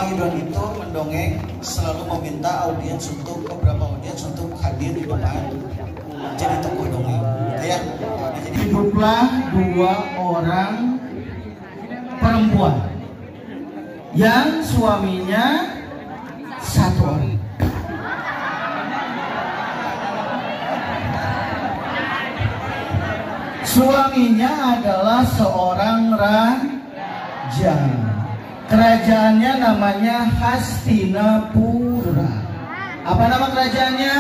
Bang Ridwan itu mendongeng selalu meminta audiens untuk beberapa audiens untuk hadir di depan jadi tokoh dongeng. Ya. Hiduplah dua orang perempuan yang suaminya satu orang. Suaminya adalah seorang raja. Kerajaannya namanya Hastinapura. Apa nama kerajaannya?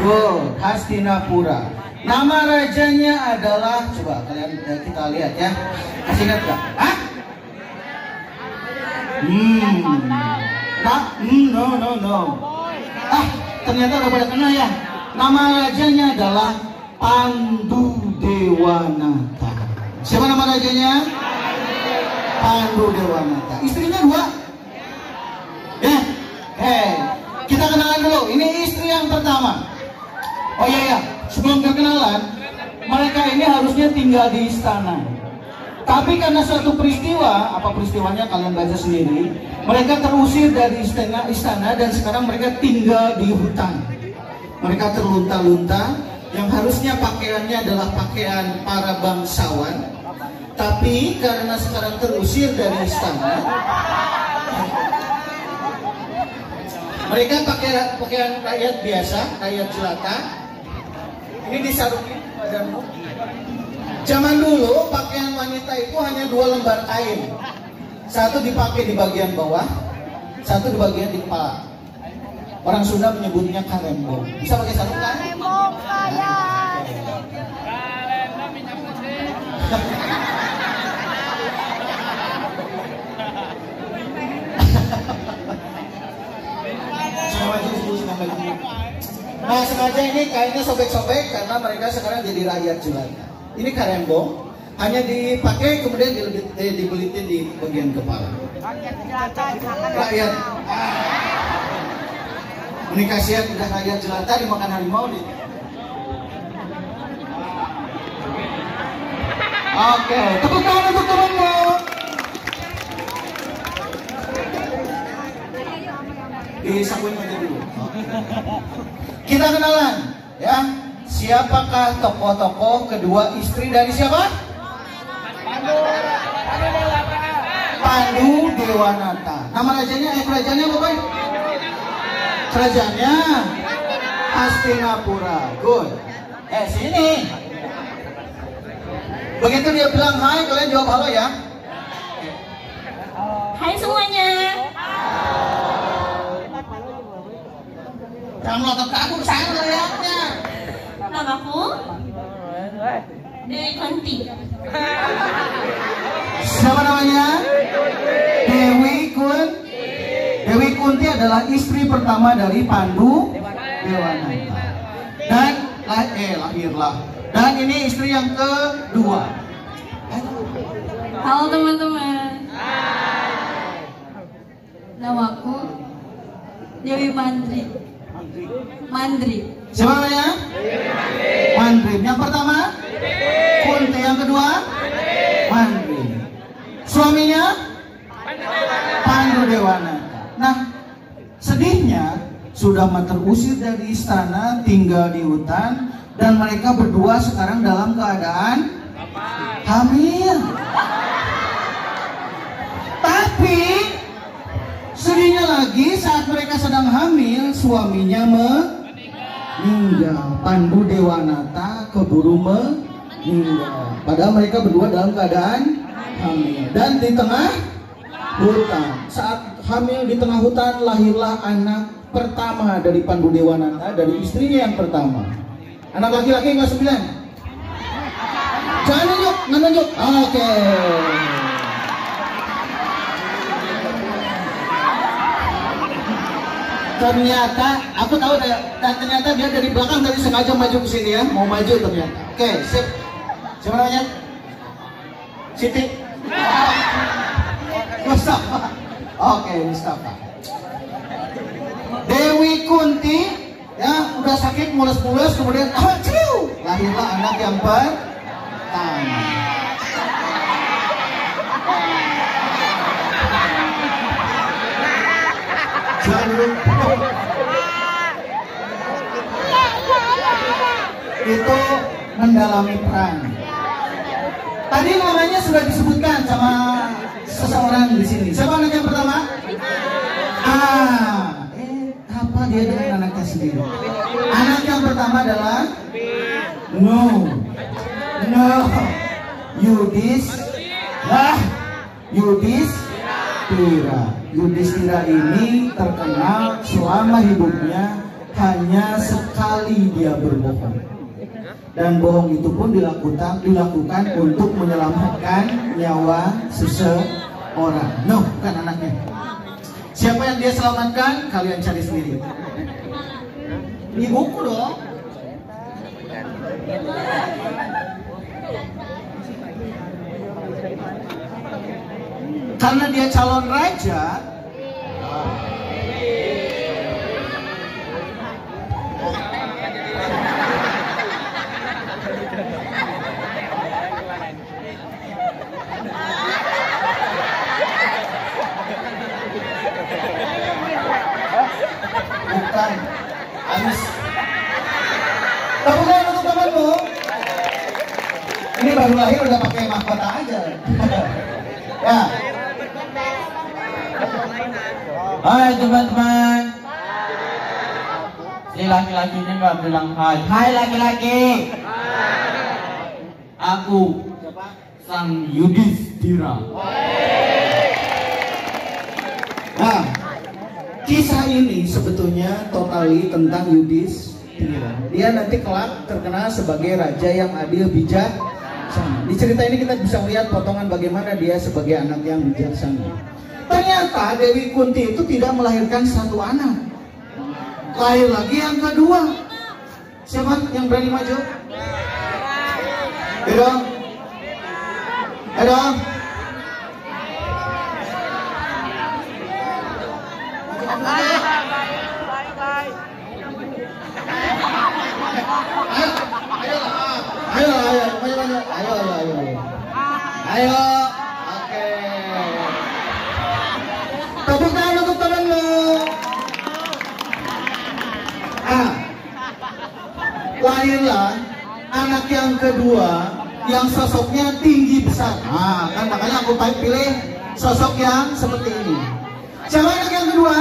Hastinapura. Hastinapura. Nama rajanya adalah, coba kalian kita lihat ya. Masih ingat gak? Hah? No. Ternyata udah pada kenal ya. Nama rajanya adalah Pandu Dewanata. Siapa nama rajanya? Pandu Dewanata. Istrinya dua. Ya, kita kenalan dulu. Ini istri yang pertama. Oh iya, sebelum kenalan, mereka ini harusnya tinggal di istana. Tapi karena suatu peristiwa, apa peristiwanya kalian baca sendiri, mereka terusir dari istana dan sekarang mereka tinggal di hutan. Mereka terlunta-lunta, yang harusnya pakaiannya adalah pakaian para bangsawan, tapi karena sekarang terusir dari istana, mereka pakaian rakyat biasa, rakyat jelata. Ini disarungin badanmu. Zaman dulu pakaian wanita itu hanya 2 lembar kain, satu dipakai di bagian bawah, satu di bagian di kepala. Orang Sunda menyebutnya karembong. Bisa pakai sarung kan? Karembong saya. Nah, sengaja ini kainnya sobek-sobek karena mereka sekarang jadi rakyat jelata. Ini karembong, hanya dipakai kemudian dibelitin di bagian kepala. Rakyat. Ini kasihan udah rakyat jelata dimakan harimau nih. Oke, tepuk tangan untuk temanmu. Disakuin aja dulu. Kita kenalan, ya. Siapakah tokoh-tokoh kedua istri dari siapa? Pandu Dewanata. Nama rajanya, kerajaannya apa, Boy? Kerajaannya Hastinapura. Good. Sini. Begitu dia bilang hai, kalian jawab halo ya. Hai semuanya. Jangan melotot ke aku, saya lihatnya. Namaku Dewi Kunti. Siapa namanya? Dewi Kunti. Dewi Kunti adalah istri pertama dari Pandu Dewanata. Dan lahirlah. Dan ini istri yang kedua. Halo teman-teman. Namaku Dewi Mandri. Siapa namanya? Mandri. Yang pertama? Kunti. Yang kedua? Mandri. Suaminya? Pandu Dewanata. Nah, sedihnya sudah terusir dari istana, tinggal di hutan, dan mereka berdua sekarang dalam keadaan hamil. Tapi sedihnya lagi saat mereka sedang hamil, suaminya meninggal. Pandu Dewanata keburu meninggal. Padahal mereka berdua dalam keadaan hamil. Dan di tengah hutan, saat hamil di tengah hutan, lahirlah anak pertama dari Pandu Dewanata, dari istrinya yang pertama. Anak laki-laki kelas 9. Jangan nunjuk, nggak nunjuk. Oke. Ternyata, aku tahu dan ternyata dia dari belakang tadi sengaja maju ke sini ya, mau maju ternyata. Oke, sip. Siapa namanya? Siti. Mustafa. Oke, Mustafa. Dewi Kunti, ya udah sakit mulus-mulus, kemudian lahirlah anak yang pertama. Itu mendalami perang. Tadi namanya sudah disebutkan sama seseorang di sini. Siapa anak yang pertama? Apa dia dengan anaknya sendiri? Anak yang pertama adalah Yudhistira. Yudhistira ini terkenal selama hidupnya hanya sekali dia berbohong. Dan bohong itu pun dilakukan untuk menyelamatkan nyawa seseorang. No, bukan anaknya. Siapa yang dia selamatkan? Kalian cari sendiri. Ini buku dong. Karena dia calon raja, bukan habis. Tepukan untuk temanmu. Ini baru lahir udah pakai mahkota aja. Ya. Hai teman-teman. Si laki-laki ini nggak bilang hai. Hai laki-laki. Aku Sang Yudhistira. Nah, kisah ini sebetulnya totali tentang Yudhistira. Dia nanti kelak terkenal sebagai raja yang adil, bijak. Di cerita ini kita bisa melihat potongan bagaimana dia sebagai anak yang bijaksana. Ternyata Dewi Kunti itu tidak melahirkan satu anak. Lahir lagi yang kedua. Siapa yang berani maju? Ayo. Ayo. Ayo. Oke. Tepuk tangan untuk temanmu. Lahirlah anak yang kedua yang sosoknya tinggi besar. Kan makanya aku pilih sosok yang seperti ini. Siapa anak yang kedua?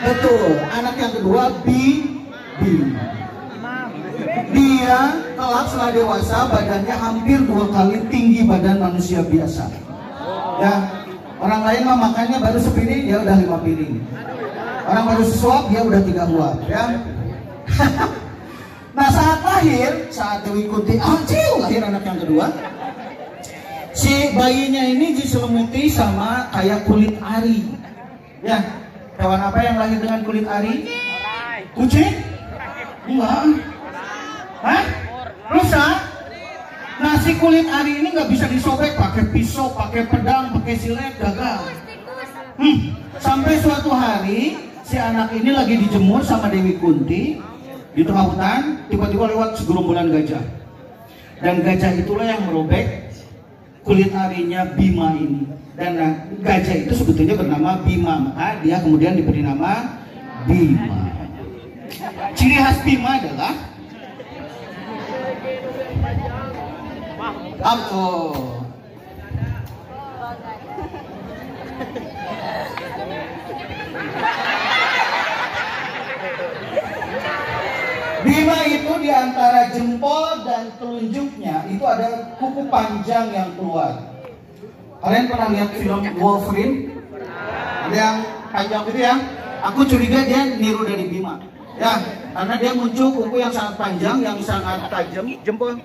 Betul, anak yang kedua Bima. Dia kelak setelah dewasa badannya hampir 2 kali tinggi badan manusia biasa. Ya, orang lain mah makannya baru sepiring, dia udah 5 piring. Orang baru sesuap, dia udah 3 uap. Ya. Nah saat lahir, saat Dewi Kunti lahir anak yang kedua, si bayinya ini diselimuti sama kayak kulit ari. Ya, hewan apa yang lahir dengan kulit ari? Kucing? Enggak. Hah? Rusa? Nah si kulit ari ini nggak bisa disobek pakai pisau, pakai pedang, pakai silet, gagal. Sampai suatu hari si anak ini lagi dijemur sama Dewi Kunti di tengah hutan, tiba-tiba lewat segerombolan gajah. Dan gajah itulah yang merobek kulit arinya Bima ini. Dan gajah itu sebetulnya bernama Bima, maka dia kemudian diberi nama Bima. Ciri khas Bima adalah Bima itu di antara jempol dan telunjuknya itu ada kuku panjang yang keluar. Kalian pernah lihat film Wolverine? Ada yang panjang gitu ya? Aku curiga dia niru dari Bima. Ya, karena dia muncul kuku yang sangat panjang, yang sangat tajam. Jempol.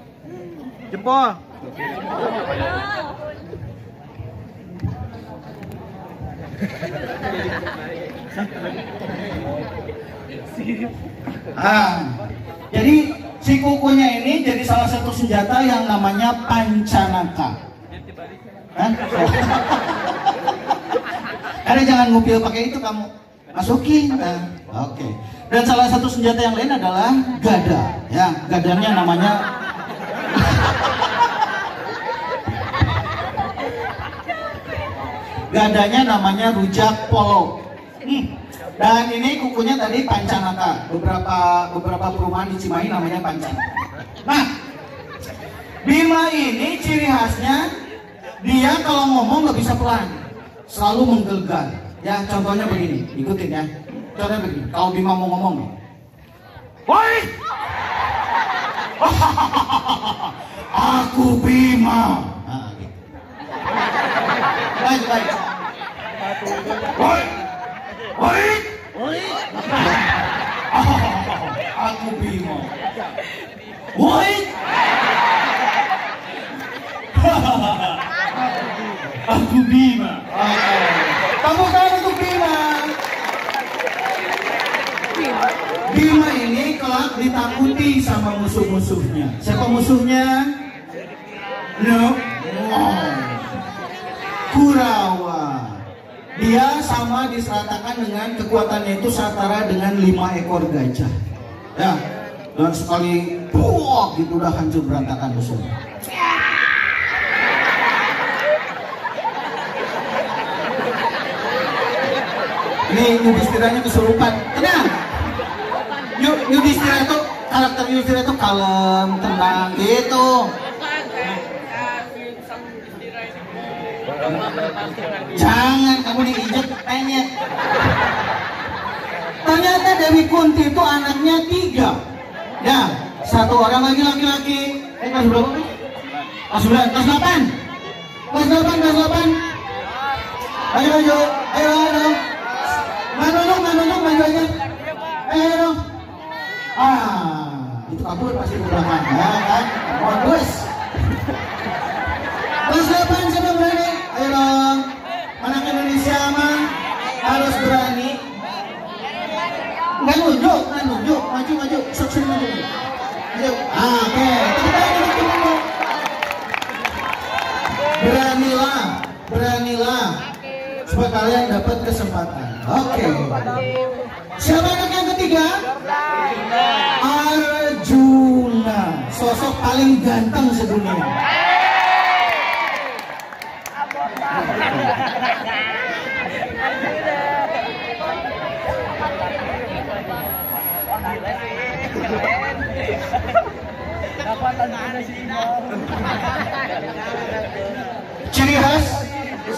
Jadi si kukunya ini jadi salah satu senjata yang namanya pancanaka. Karena jangan ngupil pakai itu, kamu masukin. Oke. Dan salah satu senjata yang lain adalah gada. Ya, gadanya namanya gadanya namanya rujak polo. Dan ini kukunya tadi Pancanaka. Beberapa perumahan di Cimahi namanya Pancanaka. Nah, Bima ini ciri khasnya dia kalau ngomong nggak bisa pelan, selalu menggelegar. Ya, contohnya begini, ikutin ya. Contohnya begini, kalau Bima mau ngomong nih, woi, aku Bima. Nah, gitu. Baik. Woi, aku Bima. Woi, aku Bima. Tepuk tangan untuk Bima. Bima ini kelak ditakuti sama musuh-musuhnya. Siapa musuhnya? No. Kurawa. Dia sama diseratakan dengan kekuatannya itu setara dengan 5 ekor gajah. Ya, dan sekali buok gitu udah hancur berantakan musuhnya. Ini Yudhistira-nya kesurupan. Tenang. Yudhistira itu karakter Yudhistira itu kalem, tenang gitu. Jangan kamu diinjek penyet. Ternyata Dewi Kunti itu anaknya 3. Ya, 1 orang lagi laki-laki. Kelas berapa? Kelas 9, kelas 8. Kelas 8. Ayo. Maju aja. Ayo. Itu kabur pasti ke belakang. Ya kan? Bagus. Kelas 8 siapa berani? Ayo dong. Anak Indonesia mah harus berani. Nggak nunjuk. Maju. Sok maju. Ayo. Oke. Beranilah. Supaya kalian dapat kesempatan. Oke. Siapa anak yang ketiga? Arjuna. Sosok paling ganteng sedunia. Ciri khas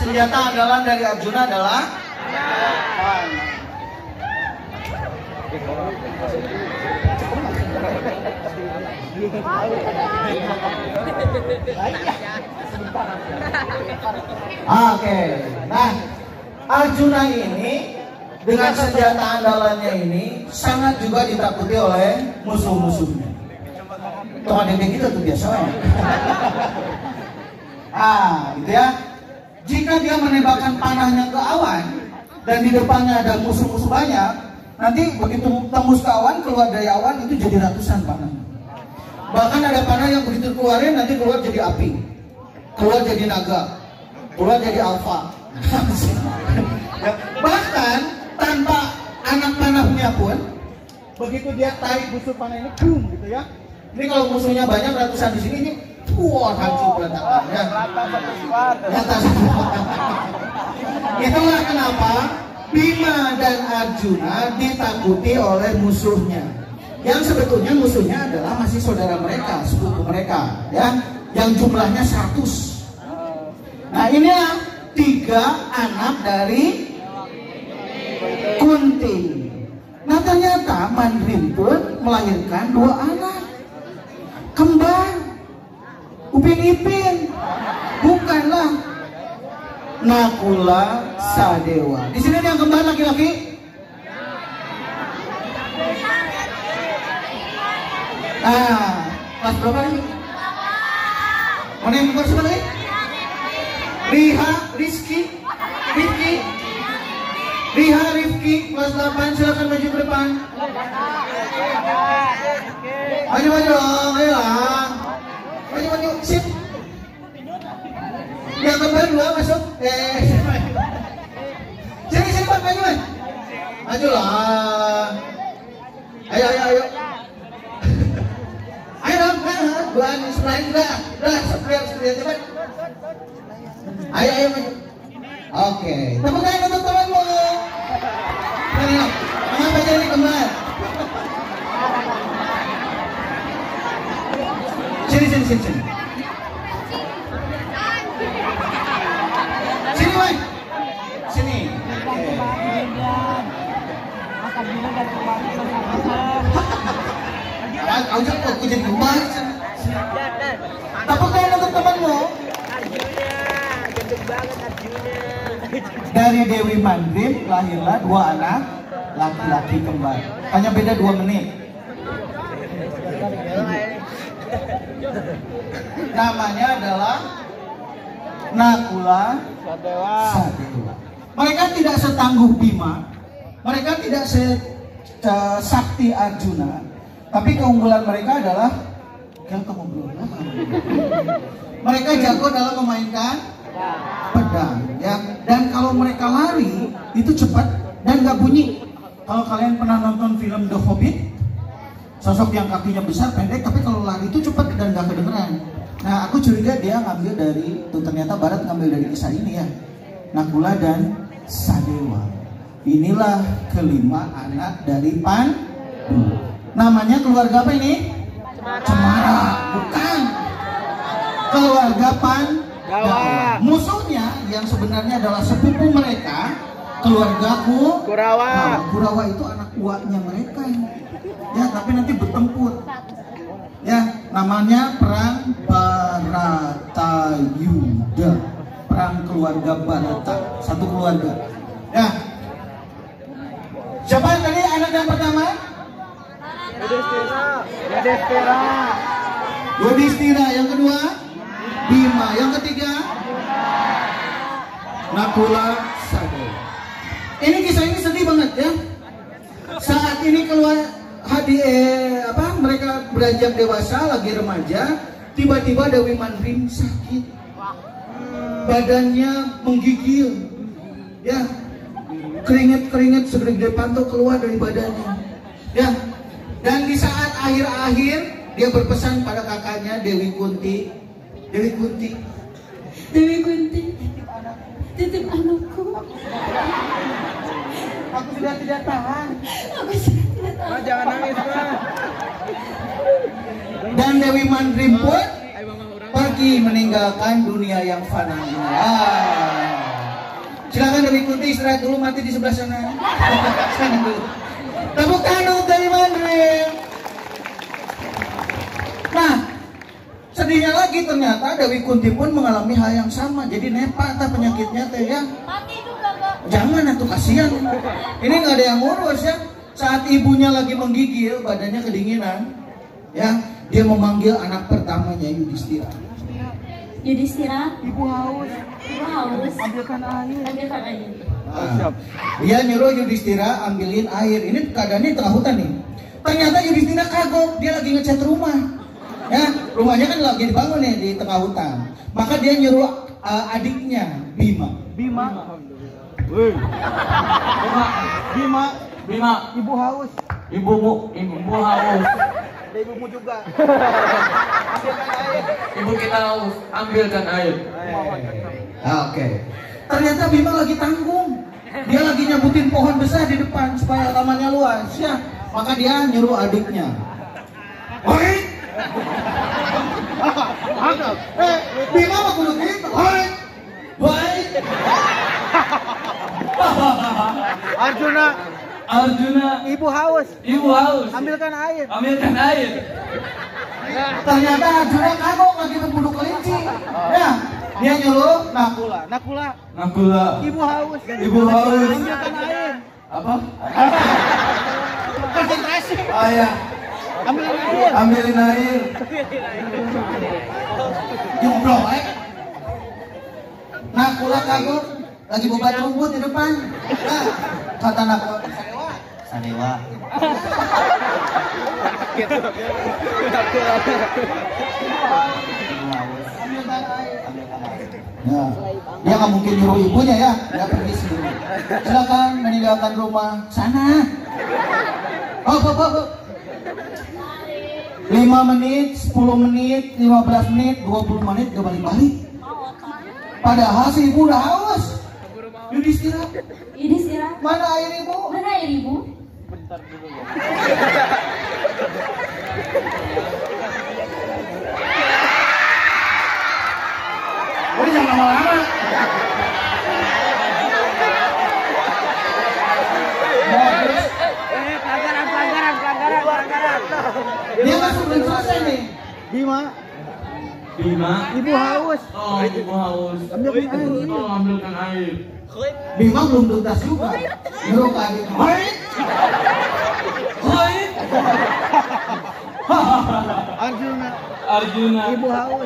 senjata andalan dari Arjuna adalah Oke. Nah, Arjuna ini dengan senjata andalannya ini sangat juga ditakuti oleh musuh-musuhnya. Teman dedek kita tuh biasanya. Gitu ya. Jika dia menembakkan panahnya ke awan dan di depannya ada musuh-musuh banyak, nanti begitu tembus ke awan, keluar dari awan itu jadi ratusan panah. Bahkan ada panah yang begitu keluarin nanti keluar jadi api, keluar jadi naga, keluar jadi alfa. Bahkan tanpa anak panahnya pun, begitu dia tarik busur panah ini, boom, gitu ya. Ini kalau musuhnya banyak ratusan di sini, ini hancur berantakan. Ya. Itulah kenapa Bima dan Arjuna ditakuti oleh musuhnya. Yang sebetulnya musuhnya adalah masih saudara mereka, sepupu mereka, ya, yang jumlahnya 100. Nah, inilah 3 anak dari Kunti. Nah, ternyata Mandrin pun melahirkan 2 anak kembar, Upin Ipin, bukanlah Nakula Sadewa. Di sini yang kembar laki-laki. Kelas berapa lagi? Mana yang kembar siapa lagi? Riha, Rifki, kelas 8, silakan maju ke depan. Maju dong, ayolah. Maju, sip. Yang kembar 2 masuk. Sini Pak, maju. Majulah. Ayo. Ayo dong, buan selain sudah cepat. Ayo maju. Oke, tepuk tangan untuk temanmu. ini kembar. Sini. Sini, Wai. Sini. Aku jadi kembar. Tepuk tangan untuk temanmu. Dari Dewi Mandrim lahirlah 2 anak laki-laki kembar. Hanya beda 2 menit. Namanya adalah Nakula Sadewa. Mereka tidak setangguh Bima, mereka tidak sakti Arjuna, tapi keunggulan mereka adalah mereka jago dalam memainkan pedang, ya. Dan kalau mereka lari itu cepat dan nggak bunyi. Kalau kalian pernah nonton film The Hobbit, sosok yang kakinya besar pendek, tapi kalau lari itu cepat dan nggak kedengeran. Nah, aku curiga dia ngambil dari, tuh ternyata Barat ngambil dari kisah ini ya, Nakula dan Sadewa. Inilah kelima anak dari Pandu. Namanya keluarga apa ini? Cemara. Bukan. Keluarga Pandawa. Musuhnya yang sebenarnya adalah sepupu mereka, keluarga Kurawa. Kurawa itu anak uaknya mereka. Ya, tapi nanti bertempur. Ya, namanya perang Baratayuda. Perang keluarga Barata, satu keluarga. Ya. Siapa tadi anak yang pertama? Yudhistira. Yang kedua Bima. Yang ketiga Nakula Sadewa. Ini kisah ini sedih banget ya. Saat ini keluar mereka beranjak dewasa, lagi remaja, tiba-tiba Dewi Mandrim sakit, badannya menggigil, ya, keringet segede pantul keluar dari badannya, ya. Dan di saat akhir-akhir dia berpesan pada kakaknya Dewi Kunti, titip anakku. Aku sudah tidak tahan. Jangan nangis, Ma. Dan Dewi Mandrim pun pergi meninggalkan dunia yang fana. Silakan Dewi Kunti istirahat dulu, mati di sebelah sana. Sana dulu. Tepuk tangan untuk Dewi Mandrim. Nah, sedihnya lagi ternyata Dewi Kunti pun mengalami hal yang sama. Jadi nepa penyakitnya teh ya. Mati juga, Kak. Jangan atuh, kasihan. Ini nggak ada yang ngurus ya. Saat ibunya lagi menggigil, badannya kedinginan, ya, dia memanggil anak pertamanya Yudhistira. Ibu haus. Ambilkan air. Dia nyuruh Yudhistira ambilin air. Ini keadaannya tengah hutan nih. Ternyata Yudhistira kagok, dia lagi ngecat rumah. Ya, rumahnya kan lagi dibangun nih di tengah hutan. Maka dia nyuruh adiknya Bima. Ibu haus. Ibu haus. Ada ibumu juga. Ibu kita haus, ambilkan air. Oke. Ternyata Bima lagi tanggung. Dia lagi nyabutin pohon besar di depan supaya tamannya luas ya. Maka dia nyuruh adiknya. Hoi! Bima mah kudu gitu. Hoi! Arjuna, ibu haus. Ambilkan air. Ternyata Arjuna kagok lagi berburu kelinci. Ya, dia nyuruh Nakula. Ibu haus. Ambilkan air. Apa? Konsentrasi. Ayah, ambilin air. Jumroh, Nakula kagok lagi bobat rumput di depan. Nah, kata Nakula, Sadewa. Ya, dia nggak mungkin nyuruh ibunya ya, dia pergi sendiri. Silakan meninggalkan rumah sana. Oh. 5 menit, 10 menit, 15 menit, 20 menit gak balik-balik. Padahal si ibu udah haus. Yudhistira, Yudhistira. mana air ibu? Oh, jangan lama-lama. Pelanggaran. Dia masuk belum selesai nih. Bima, ibu haus. Oh, ibu haus. Ambilkan air. Oh, ambilkan air. Bima belum tuntas juga. Nyuruh ke adik. Hoi. Arjuna, Ibu haus.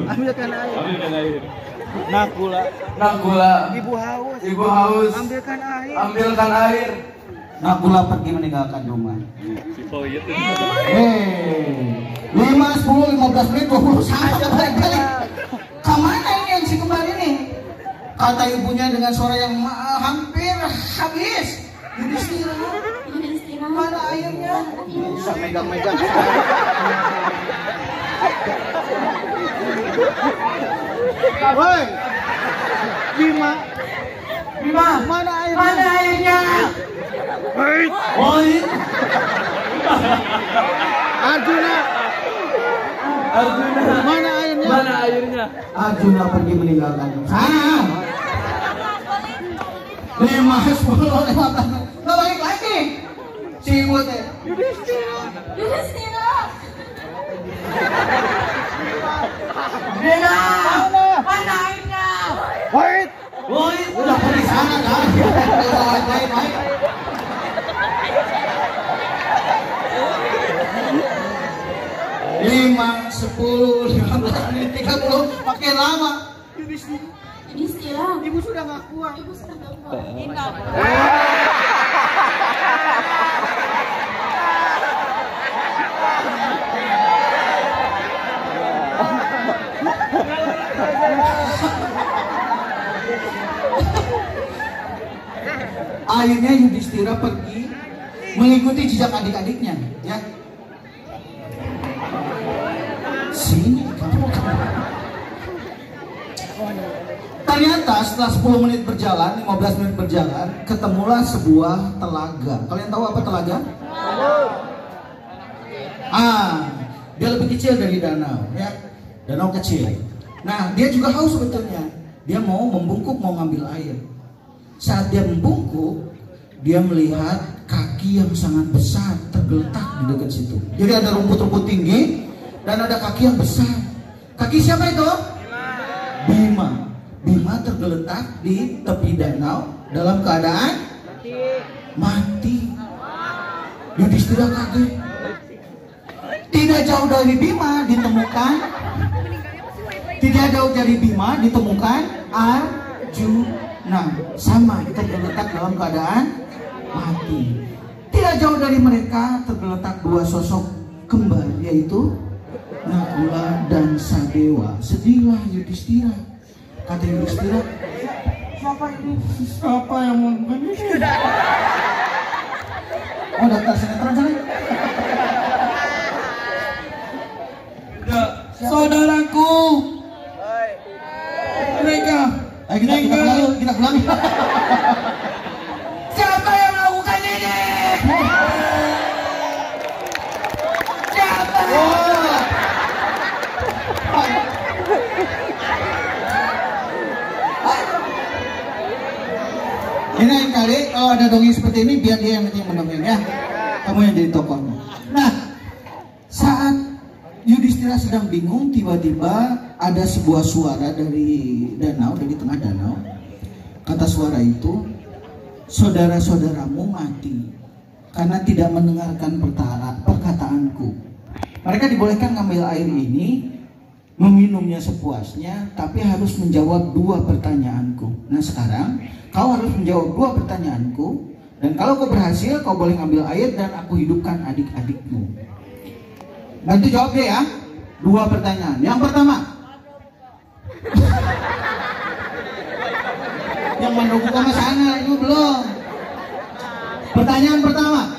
ambilkan air. Ambilkan air. Nakula, ibu haus. Ambilkan air. Ambilkan air. Nakula pergi meninggalkan rumah. 5, 10, 15 menit, 20 saat balik-balik. Kemana ini yang si kembar ini? Kata ibunya dengan suara yang hampir habis. Yudhistira, mana airnya? Bisa megang-megang. Woi, Bima, mana airnya? Woi, Arjuna, mana airnya? Arjuna pergi meninggalkan rumah. Sana. 5, 10, 15 menit. Nggak balik lagi. Si ibu teh. Yudhistira. Mana airnya? Wait, Woi, udah pergi sana kan? Baik. 5, 10, 15 menit, 30, makin lama. Yudhistira. ibu sudah nggak kuat. Ibu sudah nggak kuat. Akhirnya Yudhistira pergi mengikuti jejak adik-adiknya, ya. Sini kamu. Ternyata setelah 10 menit berjalan, 15 menit berjalan, ketemulah sebuah telaga. Kalian tahu apa telaga? Dia lebih kecil dari danau, ya. Danau kecil. Nah, dia juga haus sebetulnya. Dia mau membungkuk, mau ngambil air. Saat dia membungkuk, dia melihat kaki yang sangat besar tergeletak di dekat situ. Jadi ada rumput-rumput tinggi dan ada kaki yang besar. Kaki siapa itu? Bima. Bima tergeletak di tepi danau dalam keadaan mati. Yudhistira kaget. Tidak jauh dari Bima ditemukan Arjuna, sama tergeletak dalam keadaan mati. Tidak jauh dari mereka tergeletak dua sosok kembar, yaitu Nakula dan Sadewa. Sedihlah Yudhistira. Kata Yudhistira, siapa yang mau begini? Oh, daftar sinetron sana. Saudaraku, mereka. Ayo kita pulang. Siapa yang melakukan ini? Siapa? Ini lain kali kalau ada dongeng seperti ini biar dia yang mendongeng, ya. Kamu yang jadi tokohnya. Nah, saat Yudhistira sedang bingung, tiba-tiba ada sebuah suara dari danau, dari tengah danau. Kata suara itu, saudara-saudaramu mati karena tidak mendengarkan perkataanku. Mereka dibolehkan ngambil air ini, meminumnya sepuasnya, tapi harus menjawab dua pertanyaanku. Nah sekarang, kau harus menjawab dua pertanyaanku, dan kalau kau berhasil, kau boleh ngambil air dan aku hidupkan adik-adikmu. Bantu jawab deh ya. Dua pertanyaan. Yang pertama, yang menunggu kamu sana itu belum. Pertanyaan pertama,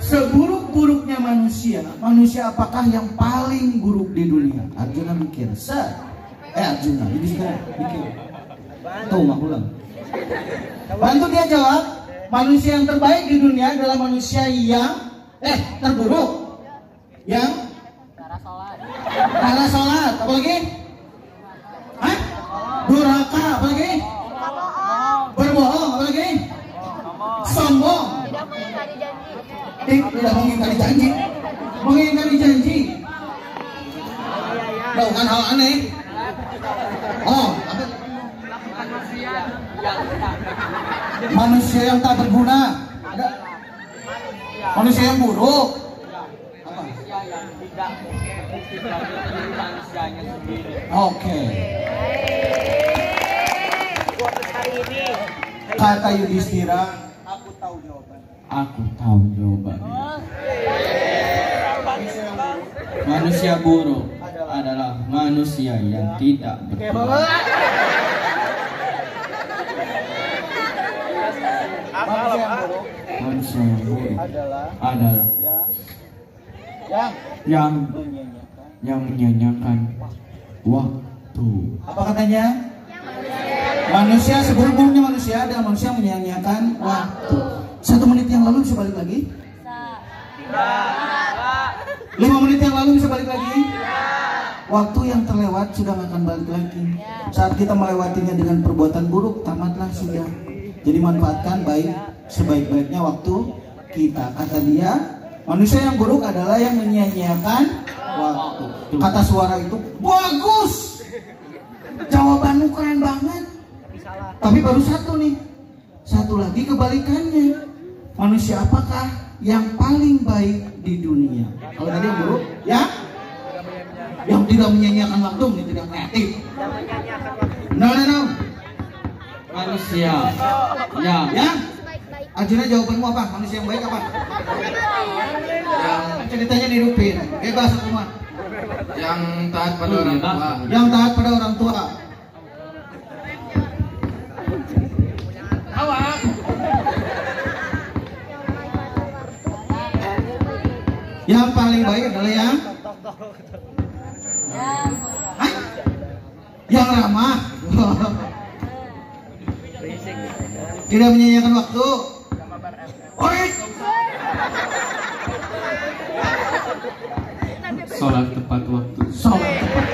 seburuk-buruknya manusia apakah yang paling buruk di dunia? Arjuna mikir. Arjuna, ini sekarang mikir. Tuh, mah ulang. Bantu dia jawab. Manusia yang terbaik di dunia adalah manusia yang terburuk yang rela sholat. Apa lagi? Hah? Durhaka. Apa lagi? Berbohong. Apa lagi? Sombong. Tidak mengingkari janji. Mengingkari janji. Melakukan hal aneh. Oh, apa? Manusia yang tak berguna. Ada? Manusia yang buruk. Apa? Oke. Kata Yudhistira, aku tahu jawaban. Aku tahu jawabannya. Manusia buruk adalah manusia yang tidak berguna. Manusia yang buruk adalah yang menyanyiakan waktu. Apa katanya? Manusia seburuk-buruknya manusia adalah manusia yang menyanyiakan waktu. 1 menit yang lalu bisa balik lagi? 5 menit yang lalu bisa balik lagi? Waktu yang terlewat sudah gak akan balik lagi. Saat kita melewatinya dengan perbuatan buruk, tamatlah sudah. Jadi manfaatkan baik sebaik-baiknya waktu kita. Kata dia, manusia yang buruk adalah yang menyia-nyiakan waktu. Kata suara itu, bagus. Jawabanmu keren banget. Tapi baru satu nih. Satu lagi kebalikannya. Manusia apakah yang paling baik di dunia? Kalau tadi yang buruk, ya? Yang tidak menyia-nyiakan waktu, yang tidak kreatif. No. Manusia yang Arjuna, jawabanmu apa? Manusia yang baik apa? Ceritanya dirupin. Bebas semua. yang taat pada orang tua. Yang taat pada orang tua. Yang paling baik adalah yang Hah? Yang ramah. Tidak menyia-nyiakan waktu. Sholat tepat waktu. Sholat tepat.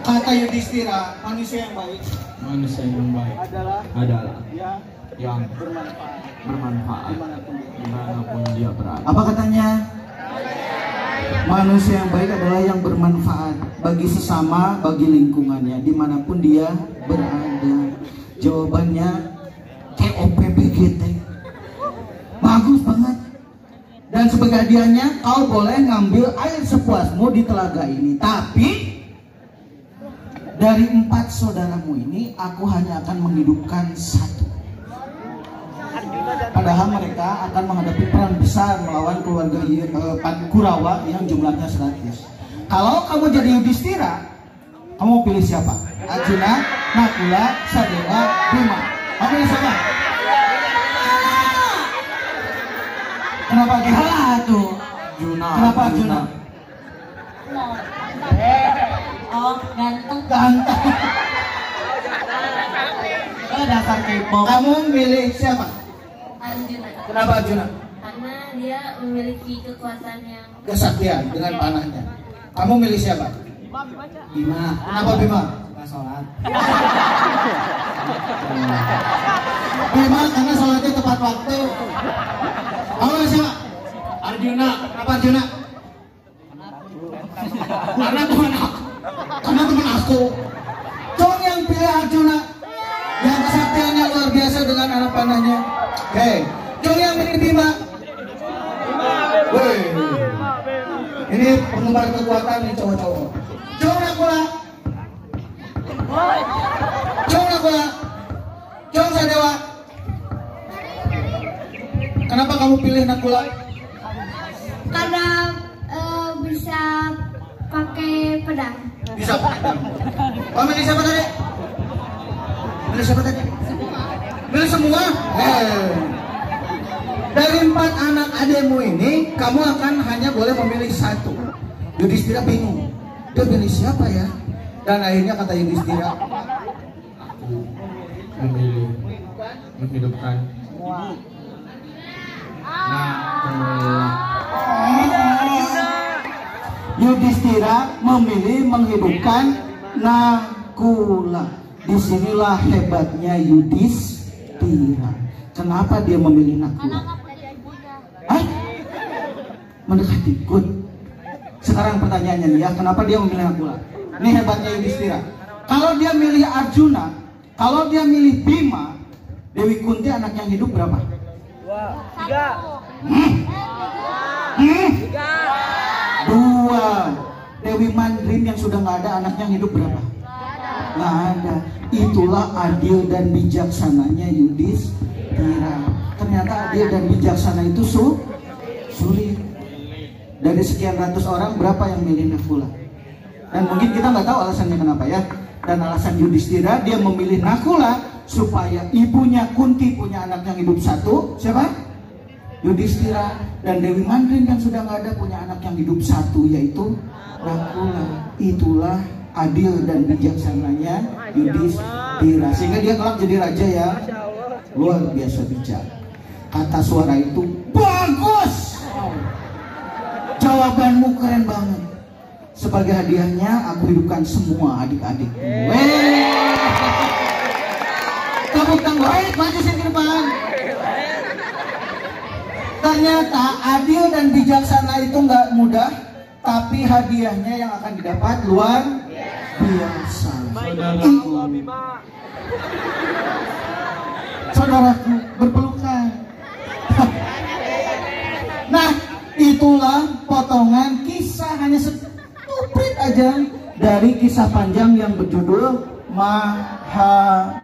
Kata Yudhistira, manusia yang baik adalah yang bermanfaat dimanapun dia berada. Apa katanya? Manusia yang baik adalah yang bermanfaat bagi sesama, bagi lingkungannya, dimanapun dia berada. Jawabannya TOPBGT. Bagus banget. Dan sebagai hadiahnya, kau boleh ngambil air sepuasmu di telaga ini. Tapi dari 4 saudaramu ini, aku hanya akan menghidupkan 1. Padahal mereka akan menghadapi perang besar melawan keluarga Kurawa yang jumlahnya 100. Kalau kamu jadi Yudhistira, kamu pilih siapa? Arjuna, Nakula, Sadewa, Bima. Kamu pilih siapa? Kenapa kalah tuh? Kenapa Arjuna? Oh, ganteng. Ganteng. Dasar kepo. Kamu milih siapa? Arjuna. Kenapa Arjuna? Karena dia memiliki kekuatan yang Kesaktian dengan panahnya. Kamu milih siapa? Bima. Kenapa Bima? Suka sholat. Bima karena sholatnya tepat waktu. Kamu milih siapa? Arjuna. Kenapa Arjuna? Karena teman aku. Karena teman aku. Cong yang pilih Arjuna, yang kesaktiannya luar biasa dengan anak panahnya. Oke, Cong yang pilih Bima. Woi, ini penggemar kekuatan nih cowok-cowok. Cong Nakula. Cong Nakula. Cong Sadewa. Kenapa kamu pilih Nakula? karena bisa pakai pedang. Bisa pedang. Kamu milih siapa tadi? Milih siapa tadi? Milih semua? Dari 4 anak adikmu ini, kamu akan hanya boleh memilih 1. Yudhistira bingung. Dia pilih siapa ya? Dan akhirnya kata Yudhistira, Memilih menghidupkan Nakula. Yudhistira memilih menghidupkan Nakula. Disinilah hebatnya Yudhistira. Kenapa dia memilih Nakula? Hah? Mendekati. Good. Sekarang pertanyaannya nih ya, kenapa dia memilih Nakula? Ini hebatnya Yudhistira. Kalau dia milih Arjuna, kalau dia milih Bima, Dewi Kunti anak yang hidup berapa? 2. Dewi Mandrim yang sudah nggak ada anak yang hidup berapa? Nggak ada. Itulah adil dan bijaksananya Yudhistira. Ternyata adil dan bijaksana itu sulit. Dari sekian ratus orang berapa yang milih Nakula? Dan mungkin kita nggak tahu alasannya kenapa ya. Dan alasan Yudhistira dia memilih Nakula supaya ibunya Kunti punya anak yang hidup 1. Siapa? Yudhistira. Dan Dewi Mandrim yang sudah nggak ada punya anak yang hidup 1, yaitu Nakula. Itulah adil dan bijaksananya Yudhistira. Sehingga dia kelak jadi raja ya luar biasa bijak. Kata suara itu bagus. Jawabanmu keren banget. Sebagai hadiahnya aku hidupkan semua adik-adik. Tepuk tangan, baik, maju ke depan. Ternyata adil dan bijaksana itu nggak mudah, tapi hadiahnya yang akan didapat luar biasa. Saudaraku berpelukan. Nah, itulah potongan kisah hanya stupid aja dari kisah panjang yang berjudul Maha